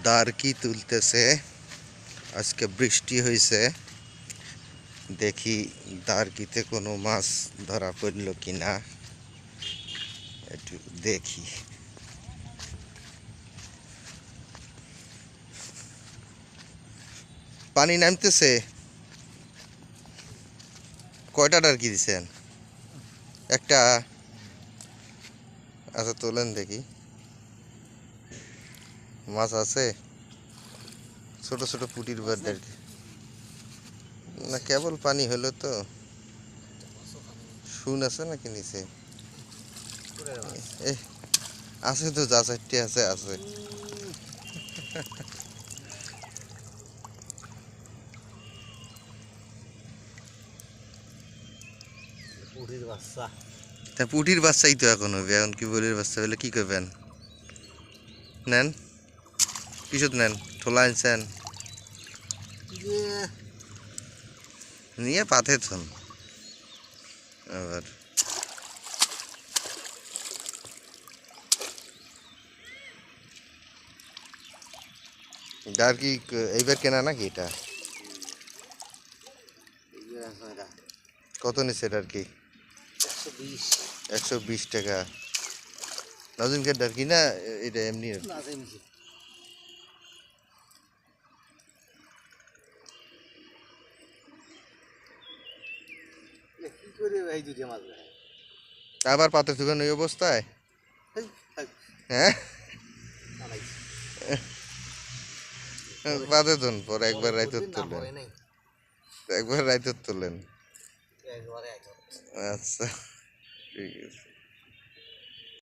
দারকি তুলতেছে। আজকে বৃষ্টি হয়েছে, দেখি দারকিতে কোনো মাছ ধরা পড়ল কিনা একটু দেখি। পানি নামতেছে। কয়টা দারকি দিছেন? একটা। আচ্ছা তোলেন দেখি, মাছ আছে? ছোট ছোট পুটির বার দারকি না, কেবল পানি হলো তো। শুন আছে নাকি নিচে? আছে তো, যা চারটে আছে আছে। তা পুটির বাচ্চাই তো এখন হবে, এখন কি বলির বাচ্চা হলে কি করবেন? নেন, কিসত নেন? ঠোলা আনছেন নিয়ে পাথে থন আবার। ডার কি এইবার কেনা নাকি এটা? কত নিচ্ছে ডার কি? 120 টাকা। নাজিমকে ডার কি না এটা এমনি? আবার পাতে থুবেন ওই অবস্থায়? হ্যাঁ, পাতে থুন, পরে একবার রাইতে তুললেন, একবার রাইতে তুললেন। আচ্ছা ঠিক আছে।